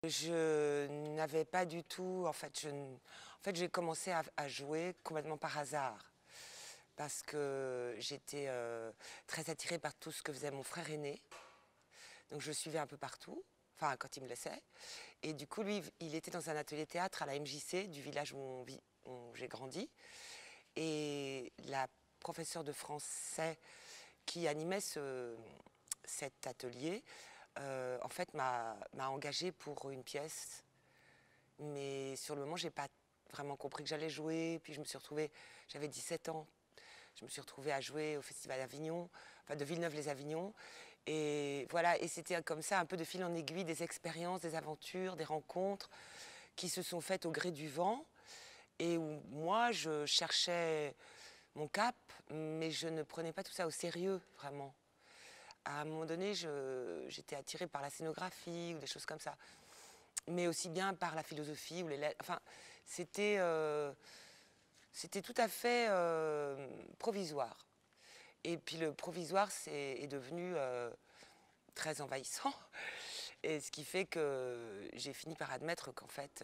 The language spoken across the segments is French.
Je n'avais pas du tout, en fait, j'ai commencé à jouer complètement par hasard parce que j'étais très attirée par tout ce que faisait mon frère aîné. Donc je suivais un peu partout, enfin quand il me laissait. Et du coup, lui, il était dans un atelier théâtre à la MJC du village où j'ai grandi. Et la professeure de français qui animait cet atelier, en fait, m'a engagée pour une pièce. Mais sur le moment, j'ai pas vraiment compris que j'allais jouer. Puis je me suis retrouvée, j'avais 17 ans, je me suis retrouvée à jouer au Festival d'Avignon, enfin de Villeneuve-les-Avignon. Et voilà, et c'était comme ça, un peu de fil en aiguille, des expériences, des aventures, des rencontres qui se sont faites au gré du vent. Et où moi, je cherchais mon cap, mais je ne prenais pas tout ça au sérieux, vraiment. À un moment donné, j'étais attirée par la scénographie ou des choses comme ça, mais aussi bien par la philosophie ou les lettres. Enfin, c'était tout à fait provisoire. Et puis le provisoire est devenu très envahissant. Et ce qui fait que j'ai fini par admettre qu'en fait,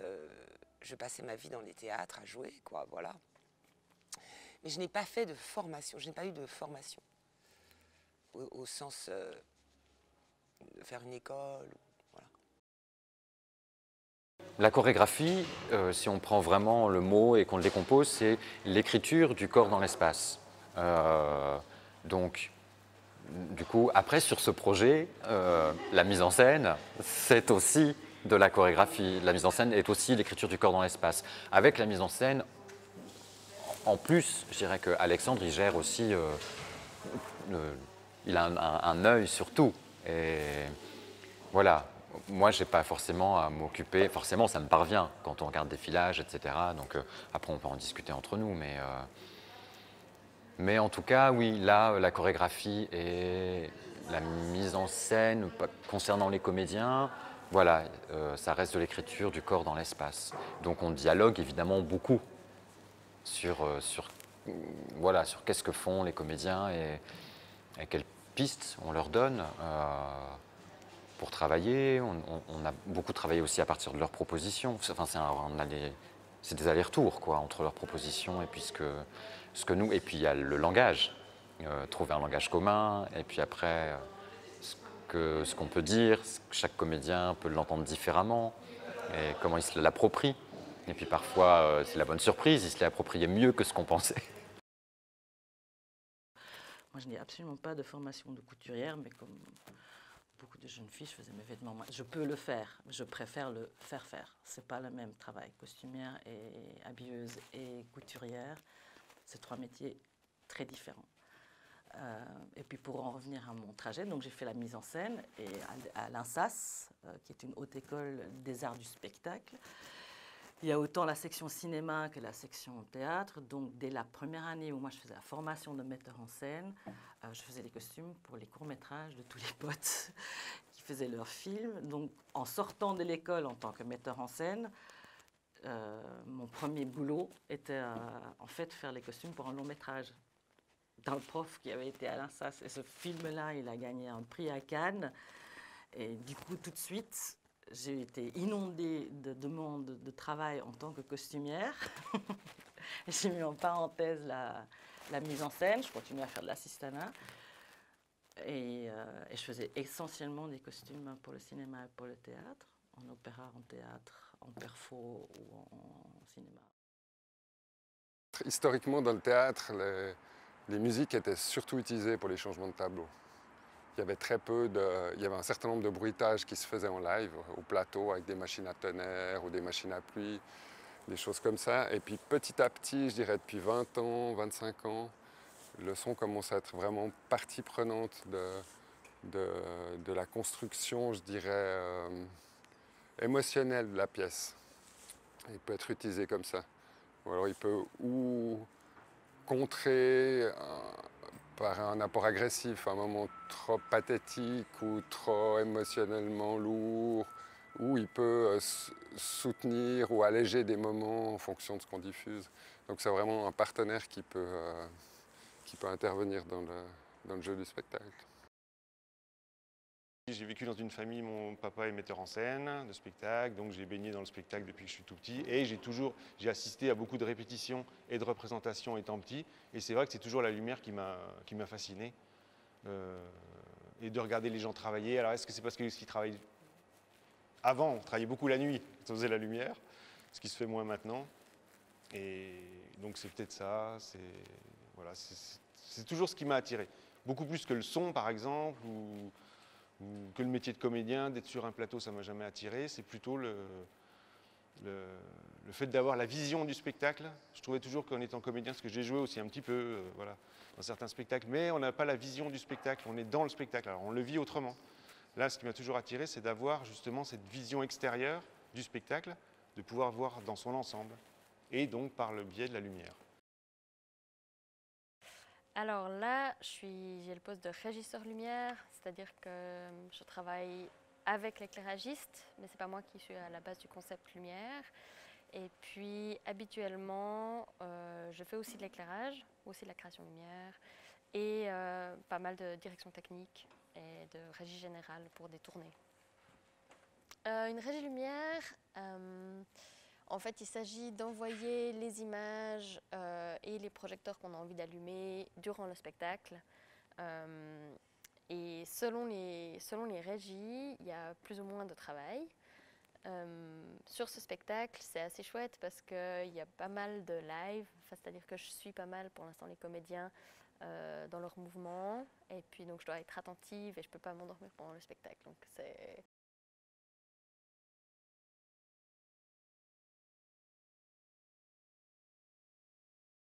je passais ma vie dans les théâtres à jouer, quoi, voilà. Mais je n'ai pas fait de formation, je n'ai pas eu de formation au sens de faire une école, voilà. La chorégraphie, si on prend vraiment le mot et qu'on le décompose, c'est l'écriture du corps dans l'espace. Donc, du coup, après, sur ce projet, la mise en scène, c'est aussi de la chorégraphie. La mise en scène est aussi l'écriture du corps dans l'espace. Avec la mise en scène, en plus, je dirais qu'Alexandre, il gère aussi, il a un œil sur tout. Et voilà, moi, je n'ai pas forcément à m'occuper. Forcément, ça me parvient quand on regarde des filages, etc. Donc, après, on peut en discuter entre nous. Mais en tout cas, oui, là, la chorégraphie et la mise en scène concernant les comédiens, voilà, ça reste de l'écriture du corps dans l'espace. Donc, on dialogue évidemment beaucoup sur voilà, sur qu'est-ce que font les comédiens et quelles pistes on leur donne. Pour travailler. On a beaucoup travaillé aussi à partir de leurs propositions. Enfin, c'est des allers-retours quoi, entre leurs propositions et puis ce que nous. Et puis il y a le langage, trouver un langage commun. Et puis après, ce qu'on peut dire, chaque comédien peut l'entendre différemment et comment il se l'approprie. Et puis parfois, c'est la bonne surprise, il se l'est approprié mieux que ce qu'on pensait. Moi, je n'ai absolument pas de formation de couturière, mais comme beaucoup de jeunes filles, je faisais mes vêtements. Je peux le faire, je préfère le faire. C'est pas le même travail. Costumière et habilleuse et couturière, c'est trois métiers très différents. Et puis pour en revenir à mon trajet, donc j'ai fait la mise en scène et à l'INSAS, qui est une haute école des arts du spectacle. Il y a autant la section cinéma que la section théâtre. Donc, dès la première année où moi je faisais la formation de metteur en scène, je faisais les costumes pour les courts-métrages de tous les potes qui faisaient leurs films. Donc, en sortant de l'école en tant que metteur en scène, mon premier boulot était en fait faire les costumes pour un long-métrage d'un prof qui avait été à l'INSAS. Et ce film-là, il a gagné un prix à Cannes. Et du coup, tout de suite, j'ai été inondée de demandes de travail en tant que costumière. J'ai mis en parenthèse la mise en scène. Je continuais à faire de l'assistanat. Et je faisais essentiellement des costumes pour le cinéma et pour le théâtre, en opéra, en théâtre, en perfo ou en cinéma. Historiquement, dans le théâtre, les musiques étaient surtout utilisées pour les changements de tableau. Il y avait un certain nombre de bruitages qui se faisaient en live, au plateau, avec des machines à tonnerre ou des machines à pluie, des choses comme ça. Et puis petit à petit, je dirais depuis 20 ans, 25 ans, le son commence à être vraiment partie prenante de la construction, je dirais, émotionnelle de la pièce. Il peut être utilisé comme ça. Ou alors il peut ou contrer par un apport agressif, un moment trop pathétique ou trop émotionnellement lourd, ou il peut soutenir ou alléger des moments en fonction de ce qu'on diffuse. Donc c'est vraiment un partenaire qui peut intervenir dans le jeu du spectacle. J'ai vécu dans une famille, mon papa est metteur en scène de spectacle, donc j'ai baigné dans le spectacle depuis que je suis tout petit et j'ai assisté à beaucoup de répétitions et de représentations étant petit et c'est vrai que c'est toujours la lumière qui m'a fasciné et de regarder les gens travailler. Alors est-ce que c'est parce qu'ils travaillent avant, on travaillait beaucoup la nuit, on faisait la lumière, ce qui se fait moins maintenant et donc c'est peut-être ça, voilà, c'est toujours ce qui m'a attiré, beaucoup plus que le son par exemple ou que le métier de comédien, d'être sur un plateau, ça ne m'a jamais attiré. C'est plutôt le fait d'avoir la vision du spectacle. Je trouvais toujours qu'en étant comédien, parce que j'ai joué aussi un petit peu voilà, dans certains spectacles, mais on n'a pas la vision du spectacle, on est dans le spectacle, alors on le vit autrement. Là, ce qui m'a toujours attiré, c'est d'avoir justement cette vision extérieure du spectacle, de pouvoir voir dans son ensemble, et donc par le biais de la lumière. Alors là, j'ai le poste de régisseur lumière, c'est-à-dire que je travaille avec l'éclairagiste, mais c'est pas moi qui suis à la base du concept lumière. Et puis habituellement, je fais aussi de l'éclairage, aussi de la création lumière, et pas mal de direction technique et de régie générale pour des tournées. Une régie lumière, en fait, il s'agit d'envoyer les images et les projecteurs qu'on a envie d'allumer durant le spectacle. Et selon les régies, il y a plus ou moins de travail. Sur ce spectacle, c'est assez chouette parce qu'il y a pas mal de live, c'est-à-dire que je suis pas mal pour l'instant les comédiens dans leurs mouvements. Et puis donc je dois être attentive et je ne peux pas m'endormir pendant le spectacle. Donc